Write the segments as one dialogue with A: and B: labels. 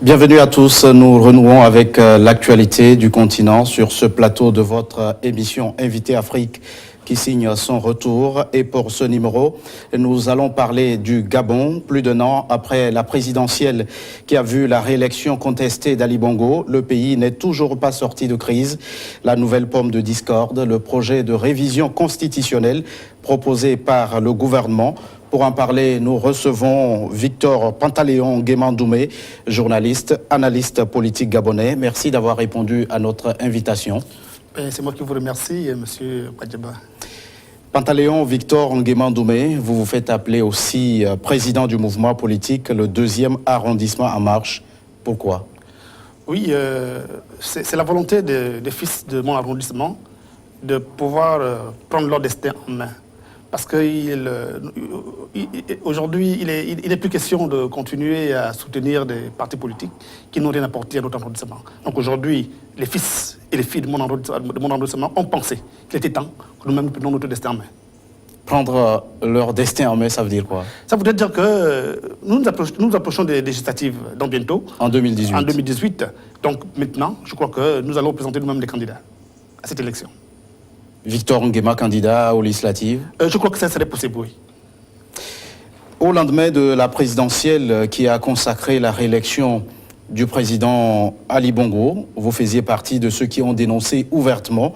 A: Bienvenue à tous. Nous renouons avec l'actualité du continent sur ce plateau de votre émission Invité Afrique qui signe son retour. Et pour ce numéro, nous allons parler du Gabon, plus d'un an après la présidentielle qui a vu la réélection contestée d'Ali Bongo. Le pays n'est toujours pas sorti de crise. La nouvelle pomme de discorde, le projet de révision constitutionnelle proposé par le gouvernement. Pour en parler, nous recevons Victor Pantaleon Nguema-Ndoumé, journaliste, analyste politique gabonais. Merci d'avoir répondu à notre invitation.
B: C'est moi qui vous remercie, M. Kwadjaba.
A: Pantaleon Victor Nguema-Ndoumé, vous vous faites appeler aussi président du mouvement politique, le 2e arrondissement en marche. Pourquoi?
B: Oui, c'est la volonté des fils de mon arrondissement de pouvoir prendre leur destin en main. Parce qu'aujourd'hui, il n'est plus question de continuer à soutenir des partis politiques qui n'ont rien apporté à notre arrondissement. Donc aujourd'hui, les fils et les filles de mon arrondissement ont pensé qu'il était temps que nous-mêmes prenions notre destin en main.
A: Prendre leur destin en main, ça veut dire quoi?
B: Ça voudrait dire que nous approchons des législatives dans bientôt.
A: En 2018.
B: En 2018. Donc maintenant, je crois que nous allons présenter nous-mêmes des candidats à cette élection.
A: Victor Nguema, candidat aux législatives?
B: Je crois que ça serait possible, oui.
A: Au lendemain de la présidentielle qui a consacré la réélection du président Ali Bongo, vous faisiez partie de ceux qui ont dénoncé ouvertement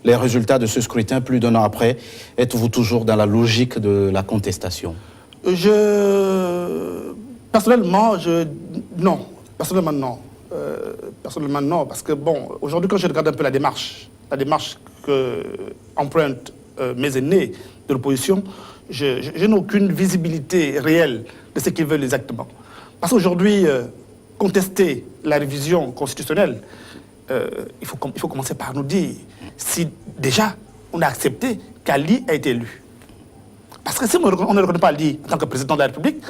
A: les résultats de ce scrutin plus d'un an après. Êtes-vous toujours dans la logique de la contestation?
B: Personnellement, non. Personnellement, non. Personnellement, non. Parce que, bon, aujourd'hui, quand je regarde un peu la démarche que empruntent mes aînés de l'opposition, je n'ai aucune visibilité réelle de ce qu'ils veulent exactement. Parce qu'aujourd'hui, contester la révision constitutionnelle, il faut commencer par nous dire si déjà on a accepté qu'Ali a été élu. Parce que si on ne reconnaît pas Ali en tant que président de la République,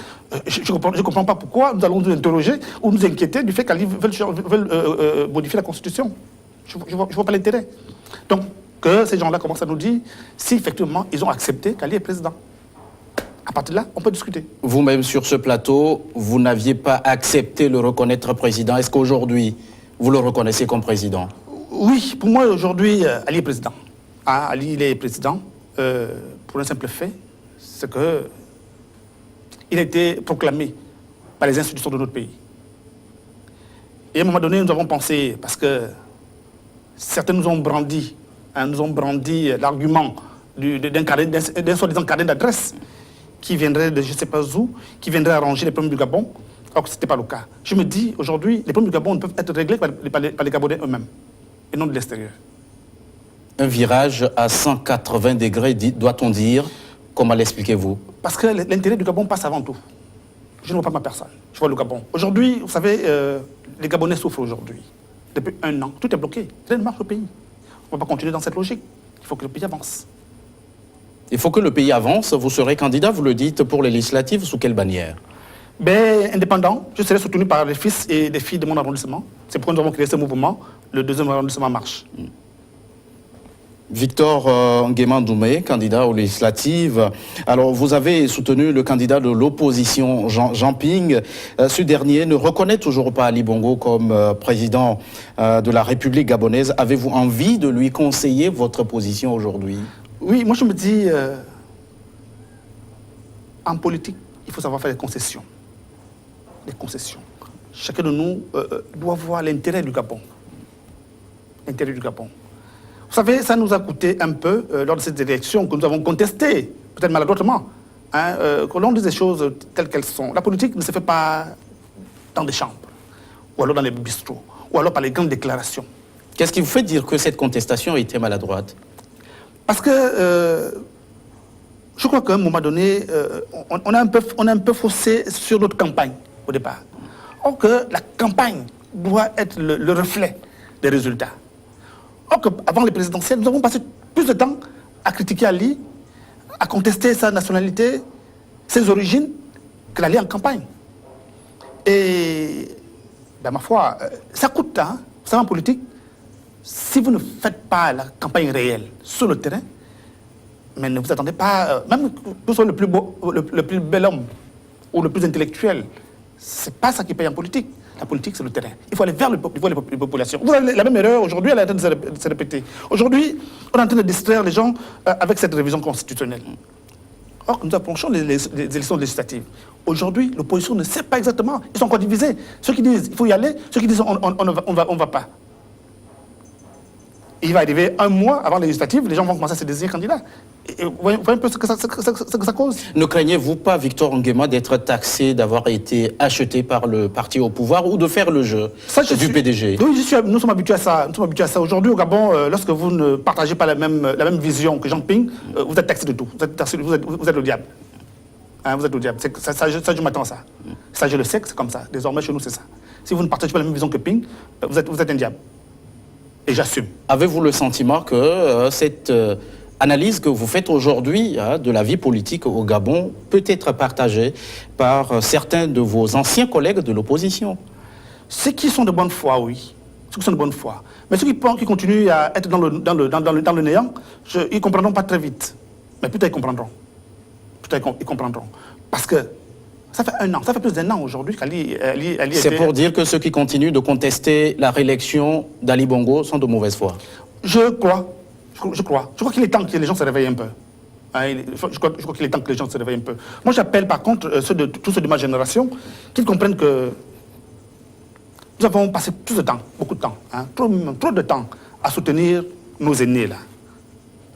B: je ne comprends pas pourquoi nous allons nous interroger ou nous inquiéter du fait qu'Ali veut modifier la Constitution. Je ne vois pas l'intérêt. Donc, que ces gens-là commencent à nous dire si effectivement ils ont accepté qu'Ali est président. À partir de là, on peut discuter.
A: Vous-même, sur ce plateau, vous n'aviez pas accepté le reconnaître président. Est-ce qu'aujourd'hui, vous le reconnaissez comme président?
B: Oui, pour moi, aujourd'hui, Ali est président. Ah, Ali, il est président pour un simple fait, c'est qu'il a été proclamé par les institutions de notre pays. Et à un moment donné, nous avons pensé, parce que certains nous ont brandi l'argument d'un soi-disant carnet d'adresse qui viendrait de je ne sais pas où, qui viendrait arranger les problèmes du Gabon, alors que ce n'était pas le cas. Je me dis, aujourd'hui, les problèmes du Gabon ne peuvent être réglés par les Gabonais eux-mêmes, et non de l'extérieur.
A: Un virage à 180 degrés, doit-on dire? Comment l'expliquez-vous?
B: Parce que l'intérêt du Gabon passe avant tout. Je ne vois pas ma personne, je vois le Gabon. Aujourd'hui, vous savez, les Gabonais souffrent aujourd'hui. Depuis un an, tout est bloqué, rien ne marche au pays. On ne va pas continuer dans cette logique. Il faut que le pays avance.
A: Il faut que le pays avance. Vous serez candidat, vous le dites, pour les législatives, sous quelle bannière?
B: Indépendant, je serai soutenu par les fils et les filles de mon arrondissement. C'est pourquoi nous avons créé ce mouvement, le 2e arrondissement marche.
A: Victor Nguema-Ndoumé, candidat aux législatives. Alors, vous avez soutenu le candidat de l'opposition, Jean Ping. Ce dernier ne reconnaît toujours pas Ali Bongo comme président de la République gabonaise. Avez-vous envie de lui conseiller votre position aujourd'hui?
B: Oui, moi je me dis, en politique, il faut savoir faire des concessions. Des concessions. Chacun de nous doit voir l'intérêt du Gabon. L'intérêt du Gabon. Vous savez, ça nous a coûté un peu lors de cette élection que nous avons contestée, peut-être maladroitement, que l'on dise des choses telles qu'elles sont. La politique ne se fait pas dans des chambres, ou alors dans les bistrots, ou alors par les grandes déclarations.
A: Qu'est-ce qui vous fait dire que cette contestation était maladroite?
B: Parce que je crois qu'à un moment donné, on a un peu faussé sur notre campagne au départ. Or que la campagne doit être le reflet des résultats. Or qu'avant les présidentielles, nous avons passé plus de temps à critiquer Ali, à contester sa nationalité, ses origines, que d'aller en campagne. Et, ma foi, ça coûte, hein, vous savez, en politique, si vous ne faites pas la campagne réelle sur le terrain, mais ne vous attendez pas, même que vous soyez le plus beau, le plus bel homme ou le plus intellectuel, c'est pas ça qui paye en politique. La politique, c'est le terrain. Il faut aller vers le peuple, il faut les populations. Vous avez la même erreur aujourd'hui, elle est en train de se répéter. Aujourd'hui, on est en train de distraire les gens avec cette révision constitutionnelle. Or, nous approchons les élections législatives. Aujourd'hui, l'opposition ne sait pas exactement. Ils sont encore divisés. Ceux qui disent qu'il faut y aller, ceux qui disent on ne va pas. Il va arriver un mois avant les législatives, les gens vont commencer à se désigner candidats. Et vous voyez un peu ce que ça cause.
A: Ne craignez-vous pas, Victor Nguema, d'être taxé d'avoir été acheté par le parti au pouvoir ou de faire le jeu du PDG?
B: Oui, nous sommes habitués à ça. Nous sommes habitués à ça. Aujourd'hui, au Gabon, lorsque vous ne partagez pas la même vision que Jean Ping, vous êtes taxé de tout. Vous êtes le diable. Hein, vous êtes le diable. Ça, je m'attends à ça. Ça, je le sais que c'est comme ça. Désormais, chez nous, c'est ça. Si vous ne partagez pas la même vision que Ping, vous êtes un diable. Et j'assume.
A: Avez-vous le sentiment que cette analyse que vous faites aujourd'hui de la vie politique au Gabon peut être partagée par certains de vos anciens collègues de l'opposition?
B: Ceux qui sont de bonne foi, oui. Ceux qui sont de bonne foi. Mais ceux qui continuent à être dans le néant, ils ne comprendront pas très vite. Mais peut-être ils comprendront. Peut-être ils comprendront. Parce que ça fait un an, ça fait plus d'un an aujourd'hui qu'Ali était...
A: C'est pour dire que ceux qui continuent de contester la réélection d'Ali Bongo sont de mauvaise foi.
B: Je crois qu'il est temps que les gens se réveillent un peu. Je crois qu'il est temps que les gens se réveillent un peu. Moi, j'appelle par contre tous ceux de ma génération qu'ils comprennent que nous avons passé tout ce temps, beaucoup de temps, trop de temps à soutenir nos aînés là.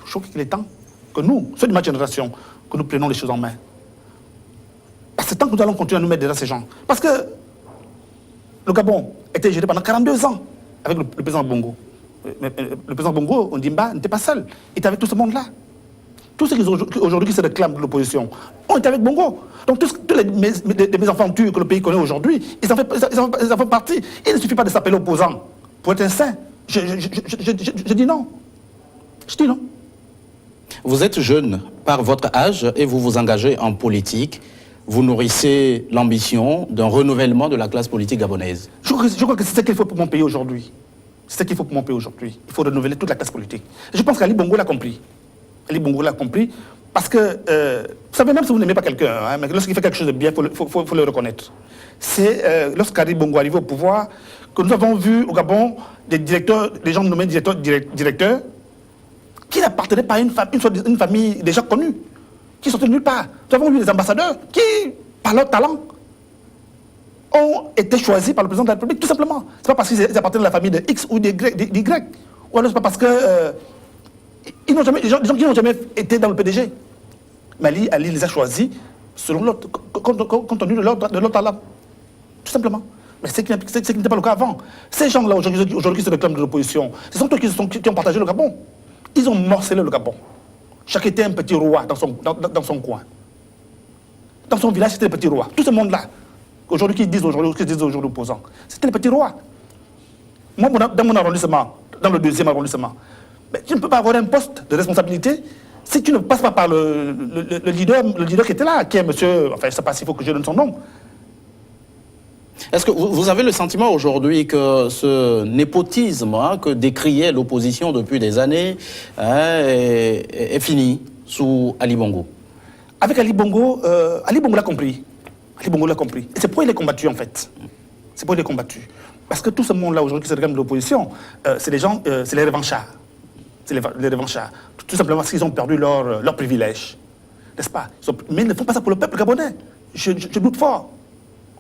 B: Je crois qu'il est temps que nous, ceux de ma génération, que nous prenions les choses en main. Parce que c'est temps que nous allons continuer à nous mettre derrière ces gens. Parce que le Gabon était géré pendant 42 ans avec le président Bongo. Le président Bongo, Ondimba, n'était pas seul. Il était avec tout ce monde-là. Tous ceux qui aujourd'hui qui se réclament de l'opposition ont été avec Bongo. Donc tous les mésaventures que le pays connaît aujourd'hui, ils en font partie. Il ne suffit pas de s'appeler opposant pour être un saint. Je dis non. Je dis non.
A: Vous êtes jeune par votre âge et vous vous engagez en politique. Vous nourrissez l'ambition d'un renouvellement de la classe politique gabonaise.
B: Je crois que c'est ce qu'il faut pour mon pays aujourd'hui. C'est ce qu'il faut pour mon pays aujourd'hui. Il faut renouveler toute la classe politique. Je pense qu'Ali Bongo l'a compris. Ali Bongo l'a compris parce que, vous savez, même si vous n'aimez pas quelqu'un, mais lorsqu'il fait quelque chose de bien, il faut le reconnaître. C'est lorsqu'Ali Bongo arrive au pouvoir que nous avons vu au Gabon des gens nommés directeurs qui n'appartenaient pas à une famille déjà connue, qui sortaient de nulle part. Nous avons vu des ambassadeurs qui, par leur talent, ont été choisis par le président de la République, tout simplement. Ce n'est pas parce qu'ils appartiennent à la famille de X ou d'Y. Ou alors ce n'est pas parce que les gens qui n'ont jamais été dans le PDG. Mais Ali les a choisis compte tenu de leur talent. Tout simplement. Mais c'est ce qui n'était pas le cas avant. Ces gens-là, aujourd'hui, qui se réclament de l'opposition, ce sont eux qui ont partagé le Gabon. Ils ont morcelé le Gabon. Chacun était un petit roi dans son coin. Dans son village, c'était le petit roi. Tout ce monde-là, aujourd'hui, qui disent aujourd'hui opposants, c'était le petit roi. Moi, dans mon arrondissement, dans le 2e arrondissement, mais tu ne peux pas avoir un poste de responsabilité si tu ne passes pas par le leader qui était là, qui est monsieur, enfin je ne sais pas s'il faut que je donne son nom.
A: Est-ce que vous avez le sentiment aujourd'hui que ce népotisme que décriait l'opposition depuis des années est fini sous Ali Bongo?
B: Avec Ali Bongo l'a compris. Ali Bongo l'a compris. Et c'est pourquoi il est combattu en fait. C'est pourquoi il est combattu. Parce que tout ce monde-là aujourd'hui qui se réclame de l'opposition, c'est les gens, c'est les revanchards. C'est les revanchards. Tout simplement parce qu'ils ont perdu leur privilège. N'est-ce pas? Mais ils ne font pas ça pour le peuple gabonais. Je doute fort.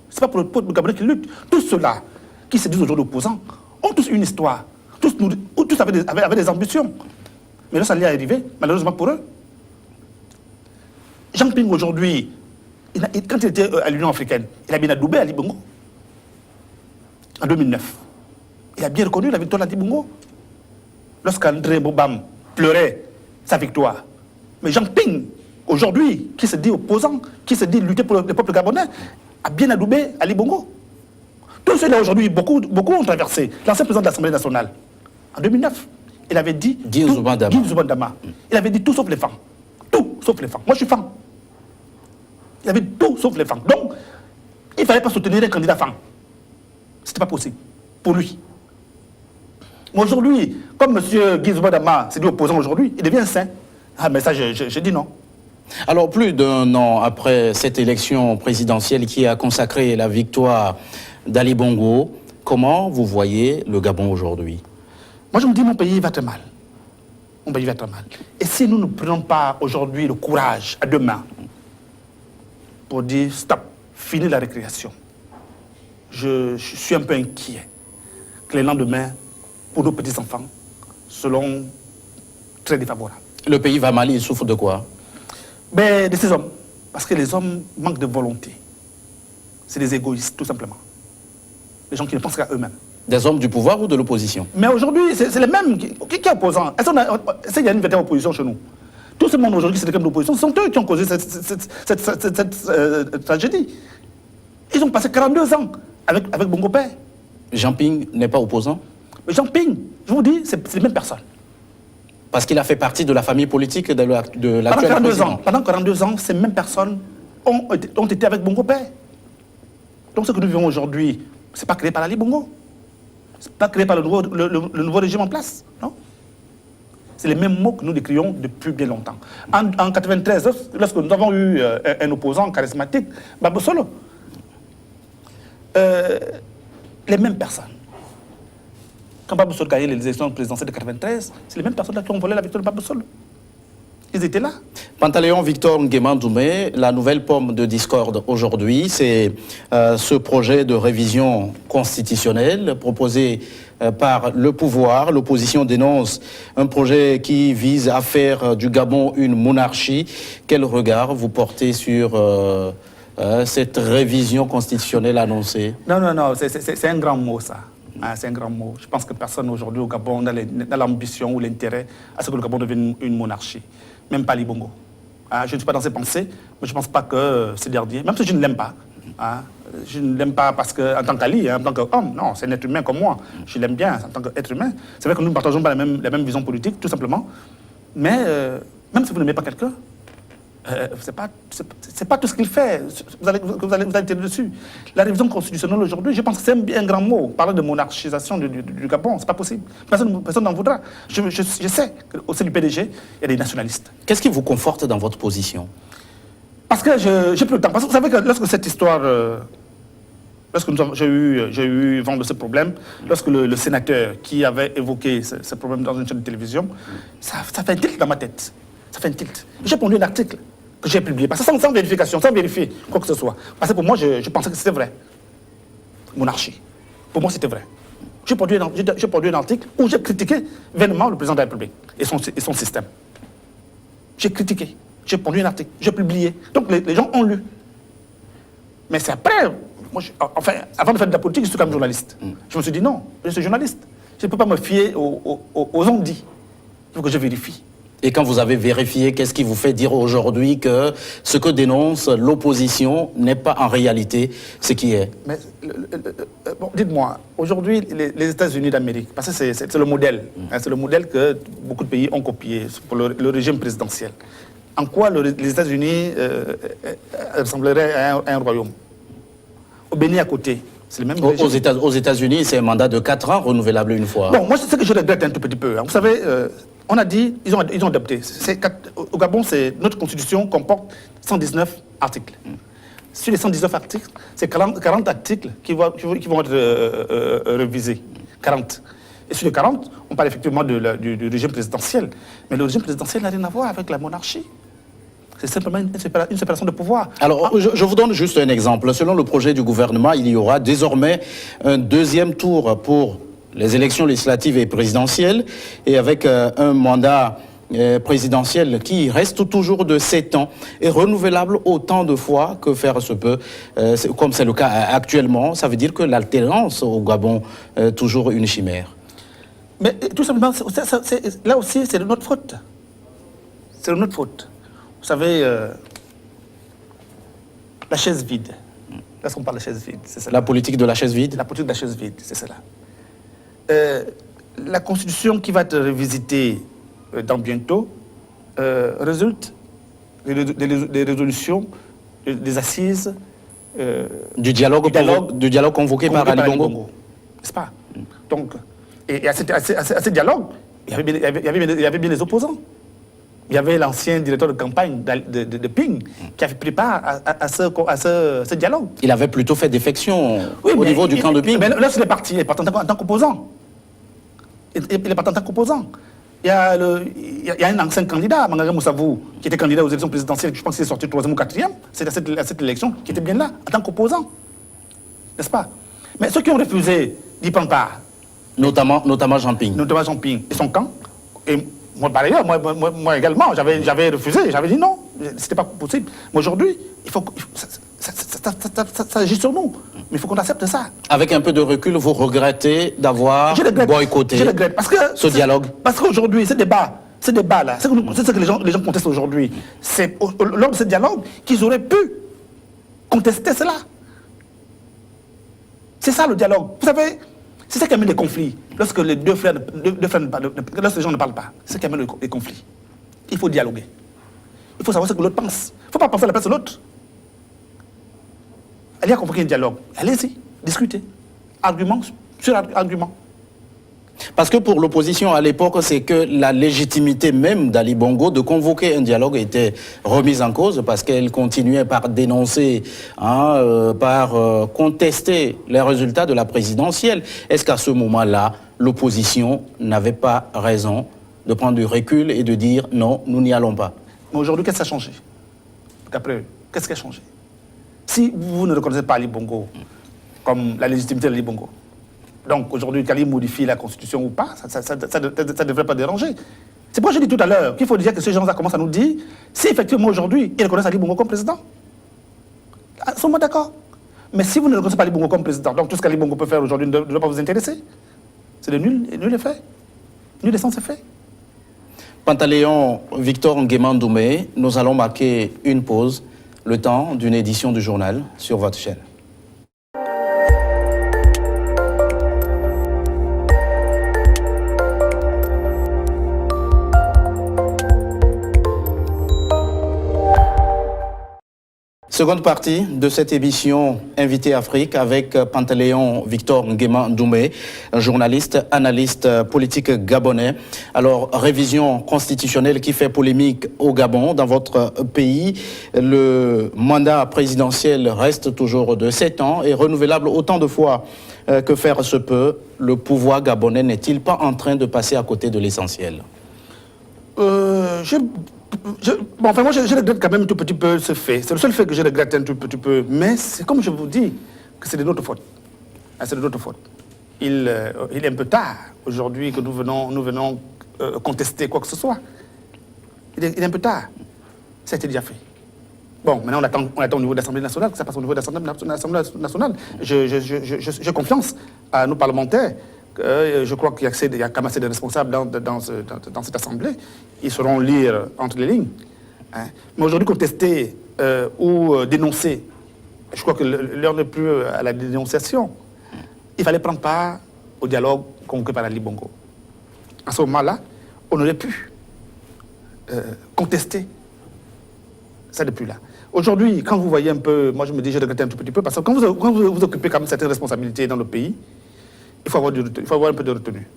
B: Ce n'est pas pour le peuple gabonais qui lutte. Tous ceux-là qui se disent aujourd'hui opposants ont tous une histoire. Tous avaient des ambitions. Mais là, ça l'est arrivé, malheureusement pour eux. Jean Ping aujourd'hui, quand il était à l'Union africaine, il a bien adoubé Ali Bongo. En 2009. Il a bien reconnu la victoire d'Ali Bongo. Lorsqu'André Bobam pleurait sa victoire. Mais Jean Ping, aujourd'hui, qui se dit opposant, qui se dit lutter pour le peuple gabonais, a bien adoubé Ali Bongo. Tous ceux-là aujourd'hui, beaucoup ont traversé. L'ancien président de l'Assemblée nationale, en 2009, il avait dit...
A: Guy
B: Zubandama. Il avait dit tout sauf les femmes. Tout sauf les femmes. Moi, je suis femme. Il avait tout sauf les femmes. Donc, il ne fallait pas soutenir un candidat femme. Ce n'était pas possible. Pour lui. Aujourd'hui, comme M. Guy Zubandama s'est dit opposant aujourd'hui, il devient saint. Ah, mais ça, je dis non.
A: Alors, plus d'un an après cette élection présidentielle qui a consacré la victoire d'Ali Bongo. Comment vous voyez le Gabon aujourd'hui?
B: Moi, je me dis, mon pays va très mal. Mon pays va très mal. Et si nous ne prenons pas aujourd'hui le courage à deux mains pour dire stop, fini la récréation, je suis un peu inquiet que les lendemains, pour nos petits-enfants, seront très défavorables.
A: Le pays va mal, il souffre de quoi?
B: Ben, de ces hommes. Parce que les hommes manquent de volonté. C'est des égoïstes, tout simplement. Les gens qui ne pensent qu'à eux-mêmes.
A: Des hommes du pouvoir ou de l'opposition?
B: Mais aujourd'hui, c'est les mêmes qui est opposant. Est-ce qu'il y a une véritable opposition chez nous? Tout ce monde aujourd'hui qui se déclare de l'opposition, ce sont eux qui ont causé cette tragédie. Ils ont passé 42 ans avec Bongo Père.
A: Jean Ping n'est pas opposant?
B: Mais Jean Ping, je vous dis, c'est les mêmes personnes.
A: Parce qu'il a fait partie de la famille politique de l'actuel président.
B: Pendant 42 ans, ces mêmes personnes ont été avec Bongo Père. Donc ce que nous vivons aujourd'hui, ce n'est pas créé par Ali Bongo. Ce n'est pas créé par le nouveau régime en place. Non. C'est les mêmes mots que nous décrions depuis bien longtemps. En 1993, lorsque nous avons eu un opposant charismatique, Babou Solo, les mêmes personnes. Quand Babou Solo gagnait les élections présidentielles de 1993, c'est les mêmes personnes qui ont volé la victoire de Babou Solo. Ils étaient là.
A: Pantaleon Victor Nguema-Ndoumé, la nouvelle pomme de discorde aujourd'hui, c'est ce projet de révision constitutionnelle proposé par le pouvoir. L'opposition dénonce un projet qui vise à faire du Gabon une monarchie. Quel regard vous portez sur cette révision constitutionnelle annoncée?
B: Non, c'est un grand mot, ça. C'est un grand mot. Je pense que personne aujourd'hui au Gabon n'a l'ambition ou l'intérêt à ce que le Gabon devienne une monarchie. Même pas Ali Bongo. Je ne suis pas dans ses pensées, mais je ne pense pas que c'est dernier, même si je ne l'aime pas. Je ne l'aime pas parce que, en tant qu'Ali, en tant qu'homme, non, c'est un être humain comme moi. Je l'aime bien en tant qu'être humain. C'est vrai que nous ne partageons pas la même vision politique, tout simplement. Mais même si vous n'aimez pas quelqu'un, c'est pas tout ce qu'il fait. Vous allez tirer dessus. La révision constitutionnelle aujourd'hui, je pense que c'est un grand mot. Parler de monarchisation du Gabon, c'est pas possible. Personne n'en voudra. Je sais qu'au sein du PDG, il y a des nationalistes.
A: Qu'est-ce qui vous conforte dans votre position?
B: Parce que j'ai plus le temps. Parce que vous savez que lorsque cette histoire, lorsque j'ai eu vent de ce problème, lorsque le sénateur qui avait évoqué ce problème dans une chaîne de télévision, ça fait un tilt dans ma tête. Ça fait un tilt. J'ai pondu un article que j'ai publié, parce que sans vérification, sans vérifier quoi que ce soit. Parce que pour moi, je pensais que c'était vrai. Monarchie. Pour moi, c'était vrai. J'ai produit un article où j'ai critiqué vainement le président de la République et son système. J'ai critiqué. J'ai pondu un article. J'ai publié. Donc les gens ont lu. Mais c'est après, moi, avant de faire de la politique, je suis quand même journaliste. Je me suis dit non, je suis journaliste. Je ne peux pas me fier aux on-dit. Il faut que je vérifie.
A: Et quand vous avez vérifié, qu'est-ce qui vous fait dire aujourd'hui que ce que dénonce l'opposition n'est pas en réalité ce qui est?
B: Mais bon, dites-moi, aujourd'hui, les États-Unis d'Amérique, parce que c'est le modèle, c'est le modèle que beaucoup de pays ont copié pour le régime présidentiel. En quoi les États-Unis ressembleraient à un royaume? Au Bénin à côté, c'est le même régime.
A: Aux États-Unis, c'est un mandat de 4 ans renouvelable une fois.
B: Bon, moi, c'est ce que je regrette un tout petit peu. Vous savez, on a dit, ils ont adopté. Au Gabon, notre constitution comporte 119 articles. Sur les 119 articles, c'est 40 articles qui vont être révisés. 40. Et sur les 40, on parle effectivement du régime présidentiel. Mais le régime présidentiel n'a rien à voir avec la monarchie. C'est simplement une séparation de pouvoir.
A: Alors, je vous donne juste un exemple. Selon le projet du gouvernement, il y aura désormais un deuxième tour pour les élections législatives et présidentielles, et avec un mandat présidentiel qui reste toujours de 7 ans et renouvelable autant de fois que faire se peut, comme c'est le cas actuellement. Ça veut dire que l'alternance au Gabon est toujours une chimère.
B: Mais tout simplement, là aussi, c'est de notre faute. C'est de notre faute. Vous savez, la chaise vide. Lorsqu'on parle de chaise vide, c'est ça.
A: La politique de la chaise vide?
B: La politique de la chaise vide, c'est cela. La constitution qui va être revisitée dans bientôt résulte des résolutions, des assises.
A: Du dialogue convoqué par Ali Bongo.
B: N'est-ce pas? Donc, et à ce dialogue, il y avait bien les opposants. il y avait l'ancien directeur de campagne de Ping qui avait pris part à ce dialogue.
A: Il avait plutôt fait défection au niveau du camp de Ping.
B: Mais là, il est parti, il est parti en tant qu'opposant. Il est parti en tant qu'opposant. Il y a un ancien candidat, Mangare Moussavou, qui était candidat aux élections présidentielles, je pense qu'il est sorti 3e ou 4e, c'est à cette élection, qui était bien là, en tant qu'opposant. N'est-ce pas? Mais ceux qui ont refusé d'y prendre part.
A: Notamment Jean Ping.
B: Notamment Jean Ping et son camp. Et moi, par ailleurs, moi également, j'avais refusé, j'avais dit non, c'était pas possible. Mais aujourd'hui, ça agit sur nous. Mais il faut qu'on accepte ça.
A: Avec un peu de recul, vous regrettez d'avoir boycotté ce dialogue?
B: Parce qu'aujourd'hui, ce débat-là, c'est ce que les gens contestent aujourd'hui. C'est lors de ce dialogue qu'ils auraient pu contester cela. C'est ça le dialogue. Vous savez, c'est ça qui amène les conflits. Lorsque les deux frères lorsque les gens ne parlent pas, c'est ça qui amène les conflits. Il faut dialoguer. Il faut savoir ce que l'autre pense. Il ne faut pas penser à la place de l'autre. Allez à convoquer un dialogue. Allez-y, discutez. Argument sur argument.
A: Parce que pour l'opposition à l'époque, c'est que la légitimité même d'Ali Bongo de convoquer un dialogue était remise en cause parce qu'elle continuait par dénoncer, par contester les résultats de la présidentielle. Est-ce qu'à ce moment-là, l'opposition n'avait pas raison de prendre du recul et de dire non, nous n'y allons pas?
B: Mais aujourd'hui, qu'est-ce qui a changé? D'après eux, qu'est-ce qui a changé? Si vous ne reconnaissez pas Ali Bongo comme la légitimité d'Ali Bongo, donc aujourd'hui, qu'Ali modifie la Constitution ou pas, ça ne devrait pas déranger. C'est pourquoi je dis tout à l'heure qu'il faut dire que ces gens-là commencent à nous dire si effectivement aujourd'hui, ils reconnaissent Ali Bongo comme président. Sommes-nous d'accord? Mais si vous ne reconnaissez pas Ali Bongo comme président, donc tout ce qu'Ali Bongo peut faire aujourd'hui ne doit pas vous intéresser. C'est de nul effet. Nul essence est fait.
A: Pantaleon Victor Nguema-Ndoumé, nous allons marquer une pause, le temps d'une édition du journal sur votre chaîne. Seconde partie de cette émission Invité Afrique avec Pantaleon Victor Nguema-Ndoumé, journaliste, analyste politique gabonais. Alors, révision constitutionnelle qui fait polémique au Gabon, dans votre pays. Le mandat présidentiel reste toujours de 7 ans et renouvelable autant de fois que faire se peut. Le pouvoir gabonais n'est-il pas en train de passer à côté de l'essentiel? Moi, je regrette quand même un tout petit peu ce fait. C'est le seul fait que je regrette un tout petit peu. Mais c'est comme je vous dis, que c'est de notre faute. C'est de notre faute. Il est un peu tard, aujourd'hui, que nous venons contester quoi que ce soit. Il est un peu tard. Ça a été déjà fait. Bon, maintenant, on attend au niveau de l'Assemblée nationale, que ça passe au niveau de l'Assemblée nationale. J'ai confiance à nos parlementaires. Je crois qu'il y a quand même assez de responsables dans cette Assemblée. Ils sauront lire entre les lignes. Mais aujourd'hui, contester ou dénoncer, je crois que l'heure n'est plus à la dénonciation. Il fallait prendre part au dialogue convoqué par Ali Bongo. À ce moment-là, on aurait pu contester ça depuis là. Aujourd'hui, quand vous voyez un peu, moi je me dis, je regrette un tout petit peu, parce que quand vous occupez quand même certaines responsabilités dans le pays, il faut avoir un peu de retenue.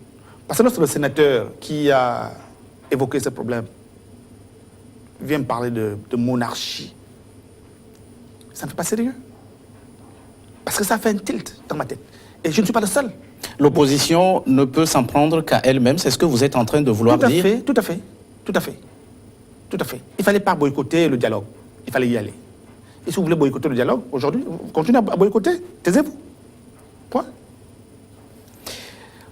A: Parce que lorsque le sénateur qui a évoqué ce problème vient parler de monarchie, ça ne fait pas sérieux. Parce que ça fait un tilt dans ma tête. Et je ne suis pas le seul. L'opposition ne peut s'en prendre qu'à elle-même, c'est ce que vous êtes en train de vouloir dire?
B: Tout à fait. Il ne fallait pas boycotter le dialogue. Il fallait y aller. Et si vous voulez boycotter le dialogue, aujourd'hui, vous continuez à boycotter, taisez-vous. Point.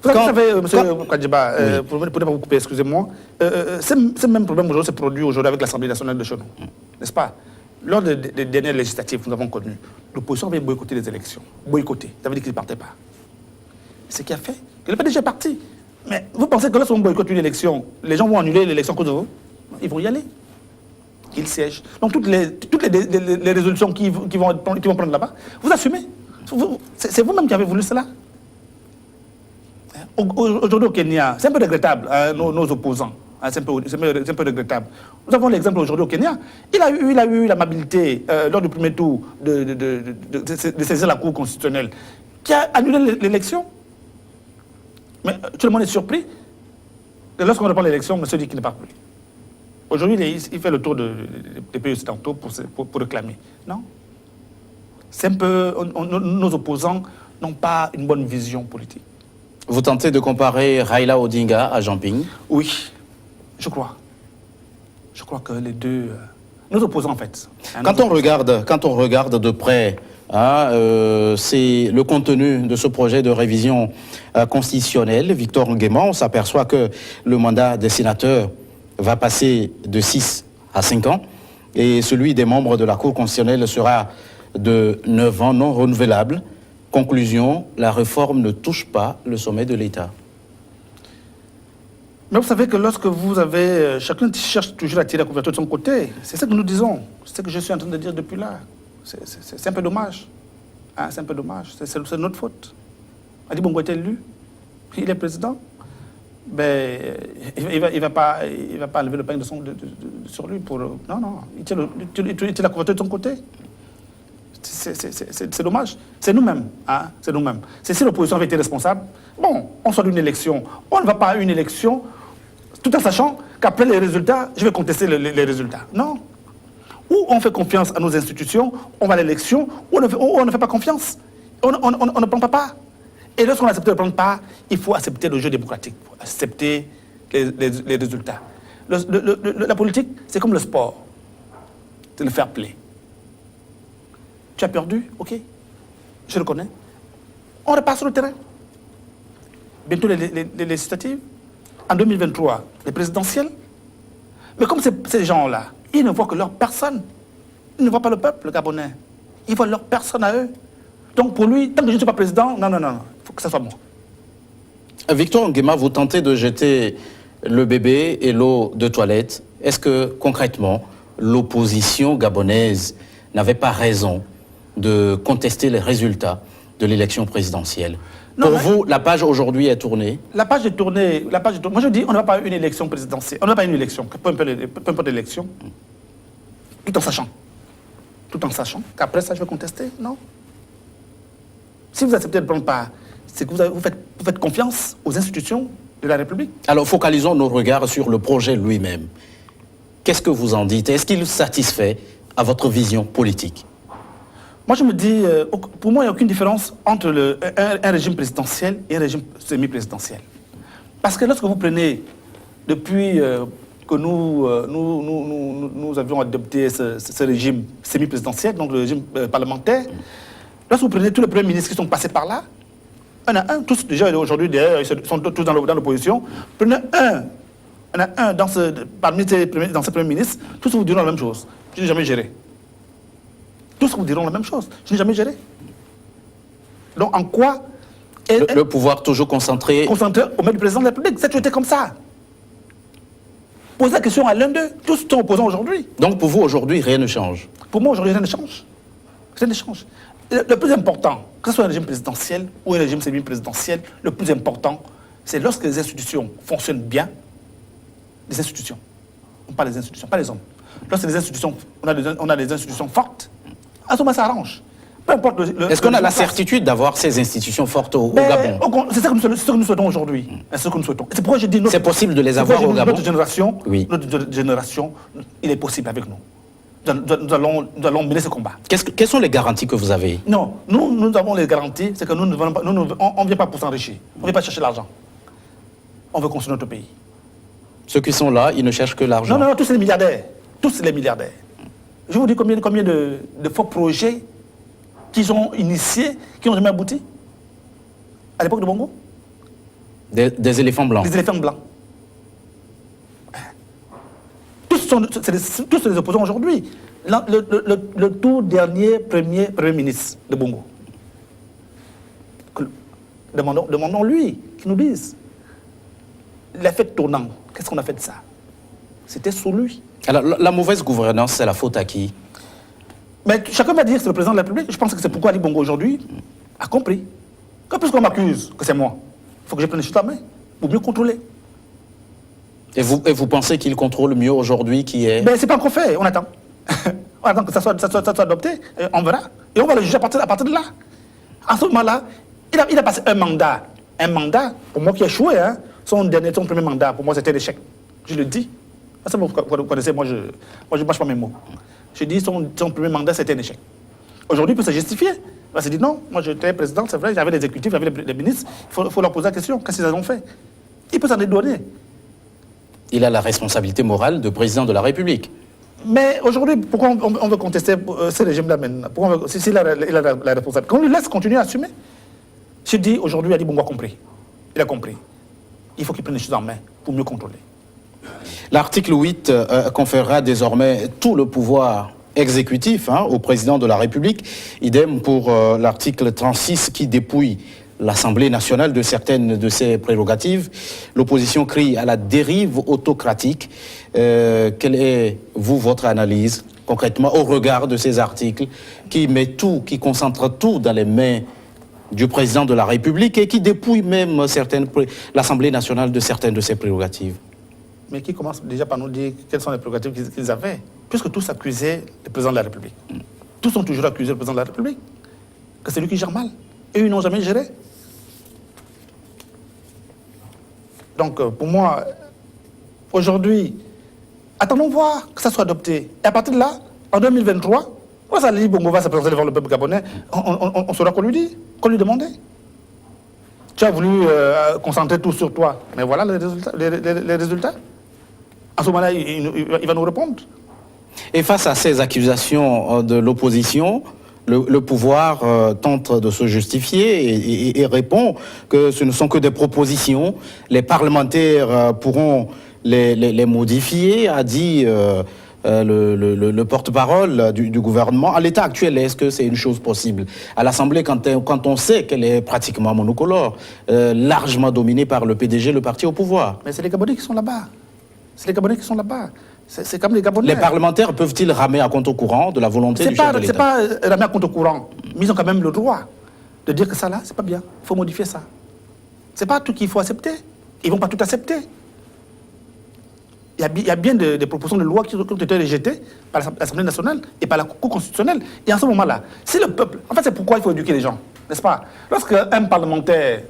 B: Vous savez, M. Kwadjiba, pour ne pas vous couper, excusez-moi, ce même problème aujourd'hui se produit aujourd'hui avec l'Assemblée nationale de chez nous. N'est-ce pas? Lors des dernières législatives que nous avons connues, l'opposition avait boycotté les élections. Boycotté, ça veut dire qu'ils ne partaient pas. Ce qui a fait que le PDG est parti. Mais vous pensez que lorsqu'on boycotte une élection, les gens vont annuler l'élection à cause de vous? Ils vont y aller. Ils siègent. Donc toutes les résolutions qui vont prendre là-bas, vous assumez. C'est vous-même qui avez voulu cela. Aujourd'hui au Kenya, c'est un peu regrettable, nos opposants. C'est un peu regrettable. Nous avons l'exemple aujourd'hui au Kenya. Il a eu l'amabilité, lors du premier tour, de saisir la Cour constitutionnelle, qui a annulé l'élection. Mais tout le monde est surpris que lorsqu'on reprend l'élection, monsieur dit qu'il ne part plus. Aujourd'hui, il fait le tour des pays occidentaux pour réclamer. Non. C'est un peu... nos opposants n'ont pas une bonne vision politique.
A: Vous tentez de comparer Raila Odinga à Jean Ping?
B: Oui, je crois. Je crois que les deux... nos opposants, en fait.
A: Quand on regarde de près, c'est le contenu de ce projet de révision constitutionnelle, Victor Nguema, on s'aperçoit que le mandat des sénateurs va passer de 6 à 5 ans et celui des membres de la Cour constitutionnelle sera de 9 ans non renouvelable. Conclusion, la réforme ne touche pas le sommet de l'État.
B: Mais vous savez que lorsque vous avez... chacun cherche toujours à tirer la couverture de son côté. C'est ça que nous disons. C'est ce que je suis en train de dire depuis là. C'est un peu dommage. Hein, c'est un peu dommage. C'est notre faute. Ali Bongo est élu. Il est président. Ben, il va pas enlever le pain sur lui pour... Non. Il tire la couverture de son côté. C'est dommage. C'est nous-mêmes. Hein? C'est nous-mêmes. C'est si l'opposition avait été responsable, bon, on sort d'une élection. On ne va pas à une élection tout en sachant qu'après les résultats, je vais contester les résultats. Non. Ou on fait confiance à nos institutions, on va à l'élection, ou on ne fait pas confiance. On ne prend pas part. Et lorsqu'on accepte de ne prendre part, il faut accepter le jeu démocratique, il faut accepter les résultats. La politique, c'est comme le sport. C'est le fair play. Tu as perdu, ok, je le connais. On repart sur le terrain. Bientôt les législatives. En 2023, les présidentielles. Mais comme ces gens-là, ils ne voient que leur personne. Ils ne voient pas le peuple gabonais. Ils voient leur personne à eux. Donc pour lui, tant que je ne suis pas président, non, il faut que ça soit moi.
A: Victor Nguema, vous tentez de jeter le bébé et l'eau de toilette. Est-ce que concrètement, l'opposition gabonaise n'avait pas raison de contester les résultats de l'élection présidentielle?
B: Non,
A: pour vous, la page aujourd'hui est tournée?
B: La page est tournée. Moi, je dis, on ne va pas à une élection présidentielle. On ne va pas à une élection, peu importe l'élection, tout en sachant qu'après ça, je vais contester. Non. Si vous acceptez de prendre part, c'est que vous faites confiance aux institutions de la République.
A: Alors, focalisons nos regards sur le projet lui-même. Qu'est-ce que vous en dites? Est-ce qu'il satisfait à votre vision politique?
B: Moi, je me dis, pour moi, il n'y a aucune différence entre un régime présidentiel et un régime semi-présidentiel. Parce que lorsque vous prenez, depuis que nous avions adopté ce régime semi-présidentiel, donc le régime parlementaire, lorsque vous prenez tous les premiers ministres qui sont passés par là, un à un, tous déjà aujourd'hui, ils sont tous dans l'opposition, prenez un à un dans ces premiers ministres, tous vous diront la même chose. Je n'ai jamais géré. Tous vous diront la même chose. Je n'ai jamais géré. Donc, en quoi...
A: Le pouvoir toujours concentré
B: au maître du président de la République. C'est toujours comme ça. Posez la question à l'un d'eux. Tous sont opposants aujourd'hui.
A: Donc, pour vous, aujourd'hui, rien ne change?
B: Pour moi, aujourd'hui, rien ne change. Rien ne change. Le plus important, que ce soit un régime présidentiel ou un régime semi-présidentiel, le plus important, c'est lorsque les institutions fonctionnent bien, les institutions. On parle des institutions, pas les hommes. Lorsque les institutions, on a des institutions fortes, à ce moment, ça arrange. Peu importe
A: Est-ce qu'on a la certitude d'avoir ces institutions fortes au Gabon?
B: C'est ce que nous souhaitons aujourd'hui. C'est ce que nous souhaitons. C'est pourquoi je dis...
A: C'est possible de les avoir au Gabon?
B: Notre génération,
A: oui.
B: Notre génération, il est possible avec nous. Nous allons mener ce combat.
A: Quelles sont les garanties que vous avez?
B: Non, nous avons les garanties, c'est que nous ne vient pas pour s'enrichir. On ne vient pas chercher l'argent. On veut construire notre pays.
A: Ceux qui sont là, ils ne cherchent que l'argent.
B: Non, tous les milliardaires. Tous les milliardaires. Je vous dis combien de faux projets qu'ils ont initiés, qui n'ont jamais abouti à l'époque de Bongo.
A: Des éléphants blancs.
B: Des éléphants blancs. Tous les opposants aujourd'hui. Le tout dernier premier ministre de Bongo. Demandons-lui, qu'il nous dise. L'effet tournant, qu'est-ce qu'on a fait de ça? C'était sous lui.
A: Alors, la mauvaise gouvernance, c'est la faute à qui?
B: Mais chacun va dire que c'est le président de la République. Je pense que c'est pourquoi Ali Bongo aujourd'hui a compris. Que puisqu'on m'accuse que c'est moi, il faut que je prenne les choses à main pour mieux contrôler.
A: Et vous pensez qu'il contrôle mieux aujourd'hui qui est...
B: Mais c'est pas encore fait, on attend. On attend que ça soit adopté, on verra. Et on va le juger à partir de là. En ce moment-là, il a passé un mandat. Un mandat, pour moi qui a échoué, hein, son premier mandat, pour moi c'était l'échec. Je le dis. Ça, vous connaissez, moi, je ne mâche pas mes mots. Je dis son premier mandat, c'était un échec. Aujourd'hui, il peut se justifier. Il va se dire non, moi j'étais président, c'est vrai, j'avais l'exécutif, j'avais les ministres, il faut leur poser la question, qu'est-ce qu'ils ont fait? Il peut s'en dédouaner.
A: Il a la responsabilité morale de président de la République.
B: Mais aujourd'hui, pourquoi on veut contester ce régime-là maintenant? S'il a la responsabilité, qu'on lui laisse continuer à assumer. Je dis aujourd'hui, Ali Bongo a compris. Il a compris. Il faut qu'il prenne les choses en main pour mieux contrôler.
A: L'article 8 conférera désormais tout le pouvoir exécutif au président de la République. Idem pour l'article 36 qui dépouille l'Assemblée nationale de certaines de ses prérogatives. L'opposition crie à la dérive autocratique. Quelle est, votre analyse concrètement au regard de ces articles qui met tout, qui concentre tout dans les mains du président de la République et qui dépouille même l'Assemblée nationale de certaines de ses prérogatives?
B: Mais qui commence déjà par nous dire quelles sont les prérogatives qu'ils avaient, puisque tous accusaient le président de la République. Tous ont toujours accusé le président de la République, que c'est lui qui gère mal. Et ils n'ont jamais géré. Donc, pour moi, aujourd'hui, attendons voir que ça soit adopté. Et à partir de là, en 2023, quand Ali Bongo va se présenter devant le peuple gabonais, on saura qu'on lui dit, qu'on lui demandait. Tu as voulu concentrer tout sur toi, mais voilà les résultats. À ce moment-là, il va nous répondre.
A: Et face à ces accusations de l'opposition, le pouvoir tente de se justifier et répond que ce ne sont que des propositions. Les parlementaires pourront les modifier, a dit le porte-parole du gouvernement. À l'état actuel, est-ce que c'est une chose possible? À l'Assemblée, quand on sait qu'elle est pratiquement monocolore, largement dominée par le PDG, le parti au pouvoir.
B: Mais c'est les Gabonais qui sont là-bas. C'est les Gabonais qui sont là-bas. C'est comme les Gabonais.
A: Les parlementaires peuvent-ils ramer à compte au courant de la volonté du chef de l'État?
B: C'est pas ramer à compte au courant. Mais ils ont quand même le droit de dire que ça là, c'est pas bien. Il faut modifier ça. C'est pas tout qu'il faut accepter. Ils vont pas tout accepter. Il y a bien des propositions de loi qui ont été rejetées par l'Assemblée nationale et par la Cour constitutionnelle. Et en ce moment-là, si le peuple... En fait, c'est pourquoi il faut éduquer les gens, n'est-ce pas? Lorsqu'un parlementaire,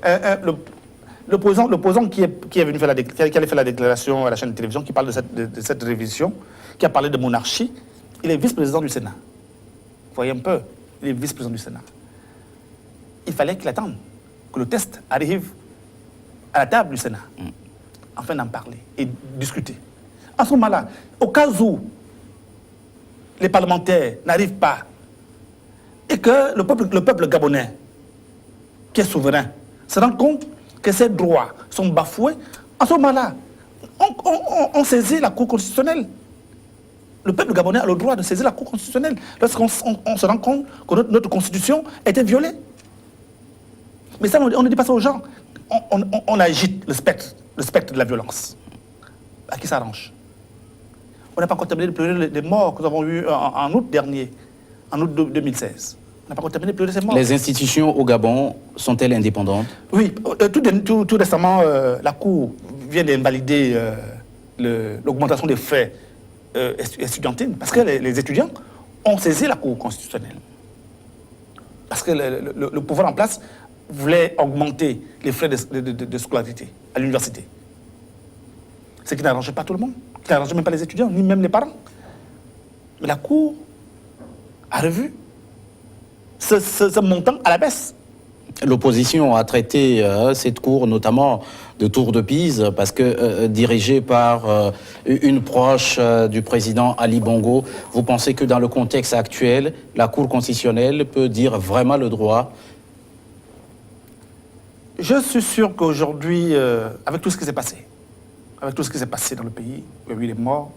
B: l'opposant qui est venu faire qui allait faire la déclaration à la chaîne de télévision, qui parle de cette révision, qui a parlé de monarchie, il est vice-président du Sénat. Vous voyez un peu, il est vice-président du Sénat. Il fallait qu'il attende que le test arrive à la table du Sénat, afin d'en parler et discuter. À ce moment-là, au cas où les parlementaires n'arrivent pas et que le peuple gabonais, qui est souverain, se rend compte que ses droits sont bafoués, à ce moment-là, on saisit la Cour constitutionnelle. Le peuple gabonais a le droit de saisir la Cour constitutionnelle lorsqu'on se rend compte que notre Constitution a été violée. Mais ça, on ne dit pas ça aux gens. On agite le spectre de la violence. À qui ça arrange? On n'a pas encore terminé de pleurer les morts que nous avons eus en août dernier, en août 2016. On n'a pas encore terminé de pleurer ces morts.
A: Les institutions au Gabon sont-elles indépendantes? Oui,
B: tout récemment, la Cour vient d'invalider l'augmentation des frais estudiantines, parce que les étudiants ont saisi la Cour constitutionnelle. Parce que le pouvoir en place voulait augmenter les frais de scolarité à l'université. Ce qui n'arrangeait pas tout le monde, qui n'arrangeait même pas les étudiants, ni même les parents. Mais la Cour a revu ce montant à la baisse.
A: L'opposition a traité cette Cour notamment de tour de Pise parce que dirigée par une proche du président Ali Bongo, vous pensez que dans le contexte actuel, la Cour constitutionnelle peut dire vraiment le droit?
B: Je suis sûr qu'aujourd'hui, avec tout ce qui s'est passé, dans le pays, il y a eu les morts,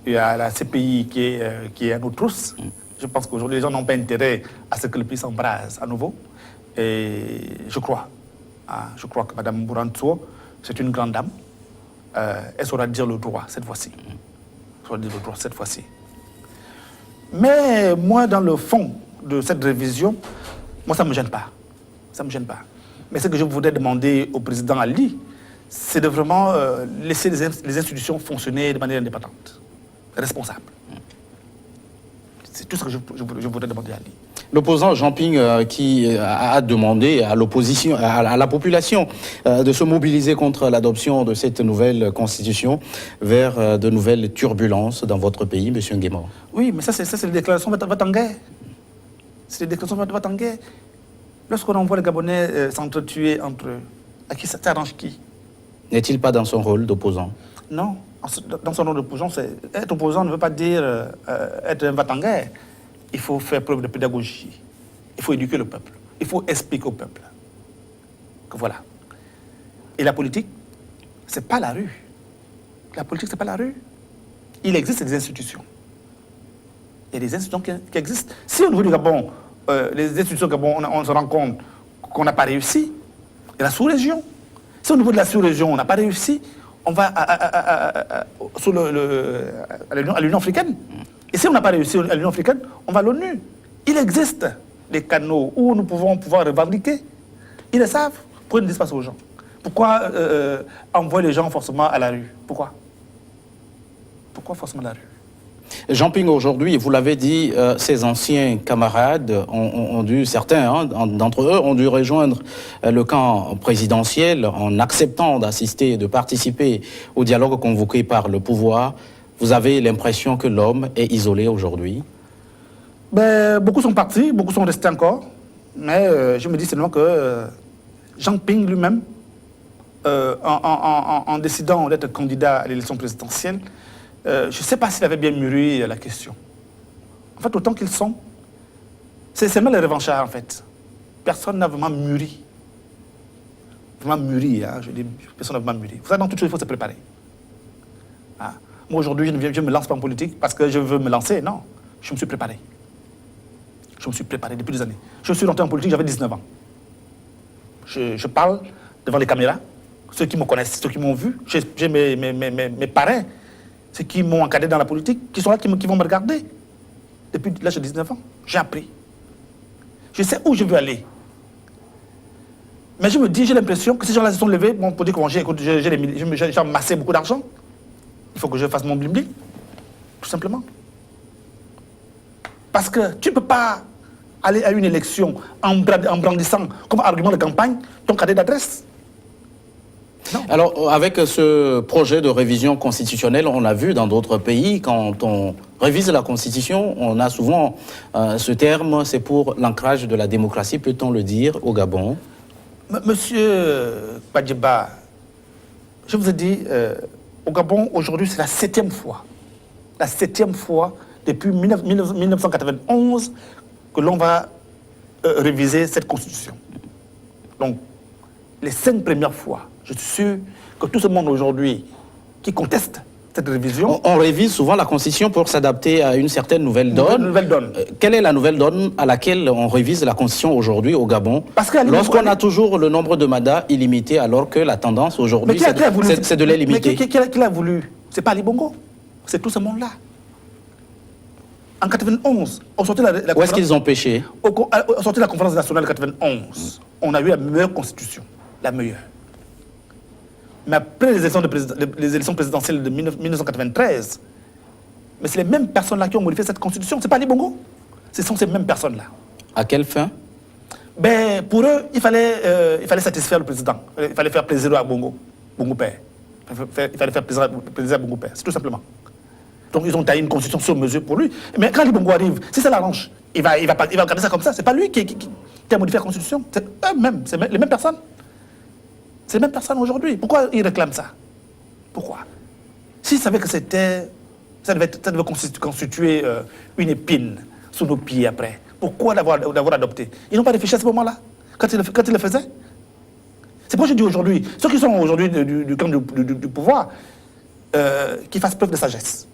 B: il y a la CPI qui est à nos trousses. Je pense qu'aujourd'hui, les gens n'ont pas intérêt à ce que le pays s'embrase à nouveau. Et je crois que Mme Burantuo, c'est une grande dame. Elle saura dire le droit cette fois-ci. Mais moi, dans le fond de cette révision, moi, ça ne me gêne pas. Mais ce que je voudrais demander au président Ali, c'est de vraiment laisser les institutions fonctionner de manière indépendante, responsable. C'est tout ce que je voudrais demander à Ali.
A: L'opposant Jean Ping qui a demandé à l'opposition, à la population de se mobiliser contre l'adoption de cette nouvelle constitution vers de nouvelles turbulences dans votre pays, M. Nguema.
B: Oui, mais ça c'est les déclarations va en guerre. C'est les déclarations va en guerre. Lorsqu'on envoie les Gabonais s'entretuer entre eux, à qui ça t'arrange qui?
A: N'est-il pas dans son rôle d'opposant?
B: Non, dans son rôle d'opposant, être opposant ne veut pas dire être un va-t-en-guerre. Il faut faire preuve de pédagogie. Il faut éduquer le peuple. Il faut expliquer au peuple que voilà. Et la politique, c'est pas la rue. La politique, c'est pas la rue. Il existe des institutions. Il y a des institutions qui existent. Si au niveau du Gabon, les institutions du Gabon, on se rend compte qu'on n'a pas réussi, et la sous-région. Si au niveau de la sous-région, on n'a pas réussi, on va à l'Union africaine. Et si on n'a pas réussi à l'Union africaine, on va à l'ONU. Il existe des canaux où nous pouvons pouvoir revendiquer. Ils le savent. Pourquoi ils ne disent pas ça aux gens? Pourquoi envoyer les gens forcément à la rue? Pourquoi? Pourquoi forcément à la rue?
A: Jean Ping, aujourd'hui, vous l'avez dit, ses anciens camarades ont dû, certains d'entre eux ont dû rejoindre le camp présidentiel en acceptant d'assister et de participer au dialogue convoqué par le pouvoir. Vous avez l'impression que l'homme est isolé aujourd'hui?
B: Ben, beaucoup sont partis, beaucoup sont restés encore. Mais je me dis seulement que Jean Ping lui-même, en décidant d'être candidat à l'élection présidentielle, je ne sais pas s'il avait bien mûri la question. En fait, autant qu'ils sont, c'est seulement les revanchards, en fait. Personne n'a vraiment mûri. Vraiment mûri, hein, je dis, personne n'a vraiment mûri. Vous savez, dans toute chose, il faut se préparer. Ah. Moi, aujourd'hui, je ne me lance pas en politique parce que je veux me lancer. Non, je me suis préparé. Je me suis préparé depuis des années. Je suis rentré en politique, j'avais 19 ans. Je parle devant les caméras. Ceux qui me connaissent, ceux qui m'ont vu, j'ai mes parrains, ceux qui m'ont encadré dans la politique, qui sont là, qui vont me regarder. Depuis là, j'ai 19 ans. J'ai appris. Je sais où je veux aller. Mais je me dis, j'ai l'impression que ces gens-là se sont levés, bon, pour dire que j'ai amassé beaucoup d'argent. Il faut que je fasse mon bling-bling, tout simplement. Parce que tu ne peux pas aller à une élection en brandissant comme argument de campagne ton cadet d'adresse. Non.
A: Alors, avec ce projet de révision constitutionnelle, on a vu dans d'autres pays, quand on révise la Constitution, on a souvent ce terme, c'est pour l'ancrage de la démocratie, peut-on le dire, au Gabon?
B: Monsieur Badjiba, je vous ai dit, au Gabon, aujourd'hui, c'est la 7e fois. La 7e fois depuis 1991 que l'on va réviser cette Constitution. Donc, les 5 premières fois, je suis sûr que tout ce monde aujourd'hui qui conteste cette révision...
A: On révise souvent la Constitution pour s'adapter à une certaine nouvelle donne. Quelle est la nouvelle donne à laquelle on révise la Constitution aujourd'hui au Gabon? Lorsqu'on a toujours le nombre de mandats illimité, alors que la tendance aujourd'hui, c'est de les limiter.
B: Mais qui l'a voulu? C'est pas Ali Bongo, c'est tout ce monde-là. En 91, on sortait
A: Où est-ce qu'ils ont péché?
B: On sortait la conférence nationale de 91. On a eu la meilleure constitution, la meilleure. Mais après les élections présidentielles de 1993, mais c'est les mêmes personnes-là qui ont modifié cette constitution. C'est pas Ali Bongo. Ce sont ces mêmes personnes-là.
A: À quelle fin?
B: Ben, pour eux, il fallait satisfaire le président. Il fallait faire plaisir à Bongo Père. Il fallait faire plaisir à Bongo Père. C'est tout simplement. Donc ils ont taillé une constitution sur mesure pour lui. Mais quand Ali Bongo arrive, si ça l'arrange, il va regarder ça comme ça. C'est pas lui qui a modifié la constitution. C'est eux-mêmes, c'est les mêmes personnes. C'est les mêmes personnes aujourd'hui. Pourquoi ils réclament ça? Pourquoi? S'ils savaient que ça devait constituer une épine sous nos pieds après, pourquoi l'avoir adopté? Ils n'ont pas réfléchi à ce moment-là, quand ils le faisaient. C'est pourquoi je dis aujourd'hui, ceux qui sont aujourd'hui du camp du pouvoir, qu'ils fassent preuve de sagesse.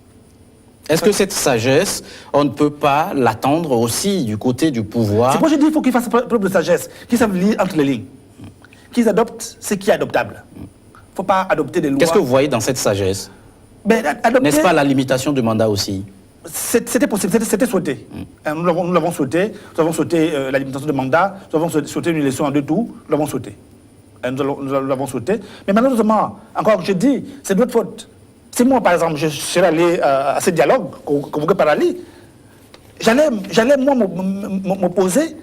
A: Est-ce que cette sagesse, on ne peut pas l'attendre aussi du côté du pouvoir?
B: C'est pourquoi je dis qu'il faut qu'ils fassent preuve de sagesse, qu'ils savent lire entre les lignes, qu'ils adoptent ce qui est adoptable. Il ne faut pas adopter des lois...
A: Qu'est-ce que vous voyez dans cette sagesse? N'est-ce pas la limitation du mandat aussi?
B: C'était possible, c'était souhaité. Nous l'avons souhaité. Nous avons souhaité la limitation du mandat, nous avons souhaité une élection en 2 tours, nous l'avons souhaité. Nous l'avons souhaité. Mais malheureusement, encore je dis, c'est de notre faute. Si moi, par exemple, je serais allé à ce dialogue convoqué par Ali, j'allais moi m'opposer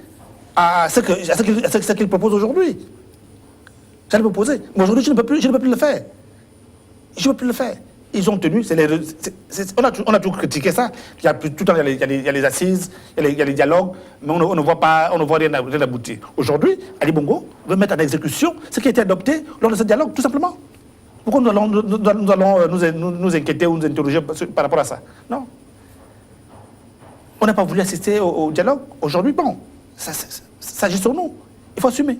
B: à ce qu'il propose aujourd'hui. J'allais m'opposer. Mais aujourd'hui, je ne peux plus le faire. Je ne peux plus le faire. Ils ont tenu, on a toujours critiqué ça. Tout le temps, il y a les assises, il y a les dialogues, mais on ne voit rien aboutir. Aujourd'hui, Ali Bongo veut mettre en exécution ce qui a été adopté lors de ce dialogue, tout simplement. Pourquoi nous allons nous inquiéter ou nous interroger par rapport à ça? Non. On n'a pas voulu assister au dialogue. Aujourd'hui, bon, ça agit sur nous. Il faut assumer.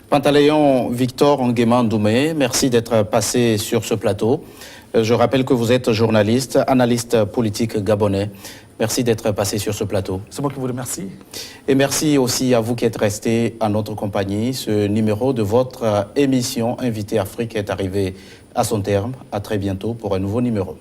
A: Pantaleon Victor Nguema Ndoumé, merci d'être passé sur ce plateau. Je rappelle que vous êtes journaliste, analyste politique gabonais. Merci d'être passé sur ce plateau.
B: C'est moi qui vous remercie.
A: Et merci aussi à vous qui êtes restés à notre compagnie. Ce numéro de votre émission Invité Afrique est arrivé à son terme. À très bientôt pour un nouveau numéro.